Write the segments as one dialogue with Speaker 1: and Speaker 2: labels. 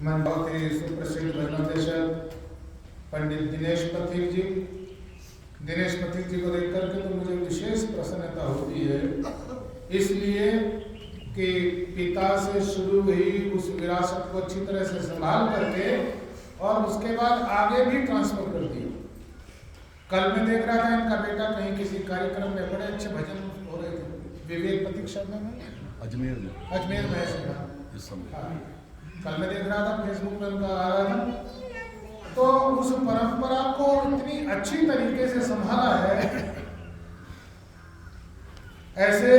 Speaker 1: मन बहुत ही सुप्रसिद्ध भजनोपदेशक पंडित दिनेश पथिक जी को देख करके तो मुझे विशेष प्रसन्नता होती है, इसलिए कि पिता से शुरू हुई उस विरासत को अच्छी तरह से संभाल करके और उसके बाद आगे भी ट्रांसफर कर दिया। कल मैं देख रहा था इनका बेटा कहीं किसी कार्यक्रम में बड़े अच्छे भजन हो रहे थे, विवेक पथिक शर्मा में अजमेर में है। कल मैं देख रहा था फेसबुक पे उनका आ रहा था, तो उस परंपरा को इतनी अच्छी तरीके से संभाला है। ऐसे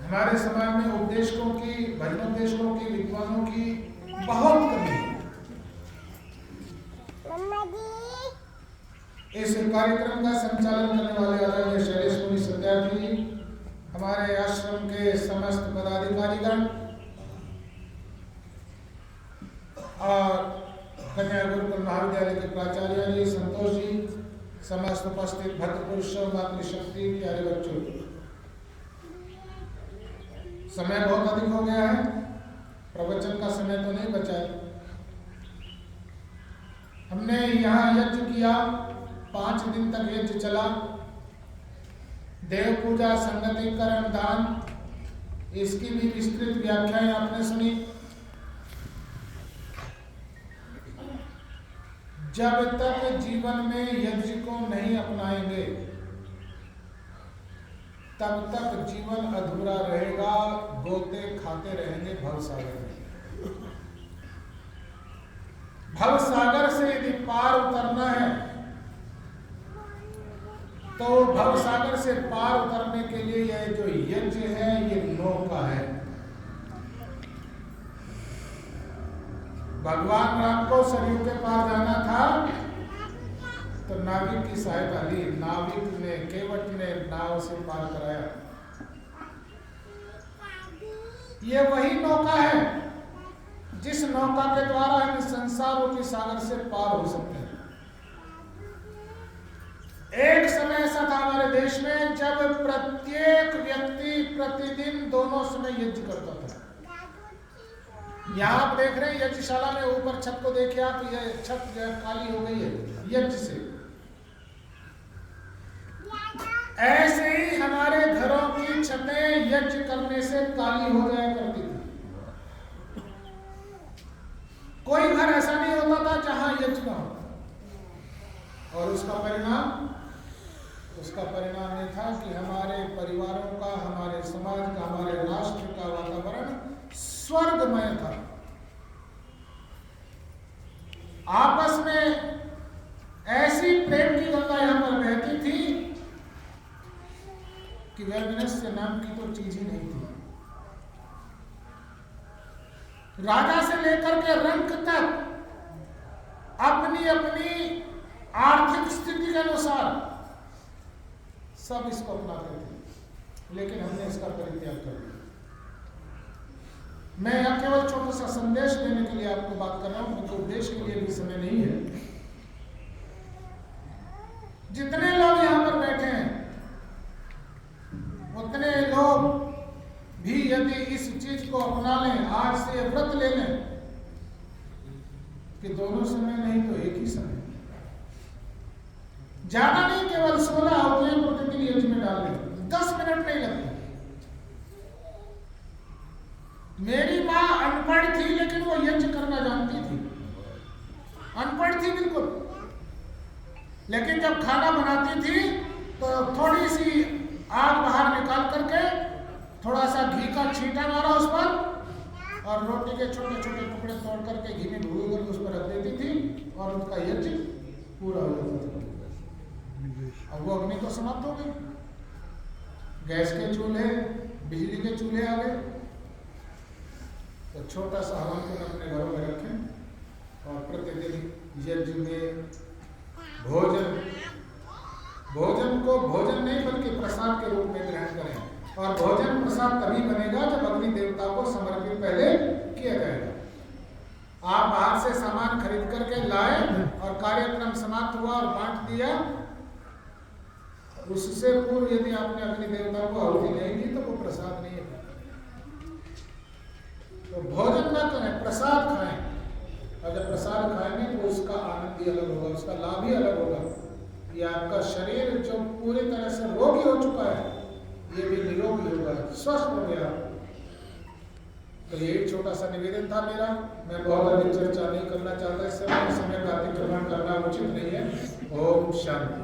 Speaker 1: हमारे समाज में उपदेशकों की, भजनोपदेशकों की, विद्वानों की बहुत कमी है। इस कार्यक्रम का संचालन करने वाले आदरणीय शैलेश मुनि सत्यार्थी जी, हमारे आश्रम के समस्त पदाधिकारीगण और कन्या गुरुकुल महाविद्यालय के प्राचार्य जी, संतोष जी, समस्त उपस्थित भक्त पुरुषों, मातृशक्ति, प्यारे बच्चों, समय बहुत अधिक हो गया है, प्रवचन का समय तो नहीं बचा है। हमने यहाँ यज्ञ किया, 5 दिन तक यज्ञ चला। देव पूजा, संगतिकरण, दान, इसकी भी विस्तृत व्याख्याएं आपने सुनी। जब तक जीवन में यज्ञ को नहीं अपनाएंगे तब तक जीवन अधूरा रहेगा, गोते खाते रहेंगे भवसागर में। भवसागर से यदि पार उतरना है तो भवसागर से पार उतरने के लिए यह जो यज्ञ है ये नौका है। भगवान राम को सरयू के पार जाना था तो नाविक की सहायता ली, नाविक ने, केवट ने नाव से पार कराया। ये वही नौका है जिस नौका के द्वारा हम संसारों के सागर से पार हो सकते हैं। एक समय ऐसा था हमारे देश में जब प्रत्येक व्यक्ति प्रतिदिन दोनों समय यज्ञ करता था। यहाँ आप देख रहे हैं यज्ञशाला में ऊपर छत को देखिए आप, ये छत जो है काली हो गई है यज्ञ से। ऐसे ही हमारे घरों की छतें यज्ञ करने से काली हो जाया करती थी। कोई घर ऐसा नहीं होता था जहां यज्ञ ना हो। और उसका परिणाम ये था कि हमारे परिवारों का, हमारे समाज का, हमारे राष्ट्र का वातावरण स्वर्गमय था। आपस में ऐसी प्रेम की गंगा यहां पर बहती थी कि वैमनस्य नाम की तो चीज ही नहीं थी। राजा से लेकर के रंक तक अपनी अपनी आर्थिक स्थिति के अनुसार सब इसको अपनाते थे, लेकिन हमने इसका परित्याग कर दिया। मैं यहाँ केवल छोटा सा संदेश देने के लिए आपको बात कर रहा हूं, क्योंकि उपदेश के लिए भी समय नहीं है। जितने लोग यहाँ पर बैठे हैं उतने लोग भी यदि इस चीज को अपना लें, आज से व्रत ले लें कि दोनों समय नहीं तो एक ही समय, ज्यादा नहीं, केवल 16 आहुतियां प्रतिदिन यज्ञ में डाल दें, 10 मिनट नहीं लगते। मेरी माँ अनपढ़ थी लेकिन वो यज्ञ करना जानती थी, अनपढ़ थी बिल्कुल, लेकिन जब खाना बनाती थी तो थोड़ी सी आग बाहर निकाल करके थोड़ा सा घी का छींटा मारा उस पर और रोटी के छोटे छोटे टुकड़े तोड़ करके घी में भून करके उस पर रख देती थी और उनका यज्ञ पूरा हो जाता था। अब वो अग्नि तो समाप्त हो गई, गैस के चूल्हे, बिजली के चूल्हे आ गए, तो छोटा सा हवन को अपने घरों में रखें और प्रतिदिन यज्ञ में भोजन को भोजन नहीं बल्कि प्रसाद के रूप में ग्रहण करें। और भोजन प्रसाद तभी बनेगा जब अग्नि देवता को समर्पित पहले किया जाएगा। आप बाहर से सामान खरीद करके लाए और कार्यक्रम समाप्त हुआ और बांट दिया, उससे पूर्व यदि आपने अग्नि देवता को आहुति नहीं दी तो वो प्रसाद नहीं है। तो भोजन न करें, प्रसाद खाएं, और जब प्रसाद खाएंगे तो उसका आनंद ही अलग होगा, उसका लाभ ही अलग होगा। ये आपका शरीर जो पूरी तरह से रोगी हो चुका है, ये भी निरोगी होगा, स्वस्थ हो गया। तो यही छोटा सा निवेदन था मेरा। मैं बहुत अधिक चर्चा नहीं करना चाहता, इस समय का अतिक्रमण करना उचित नहीं है। ओम शांति।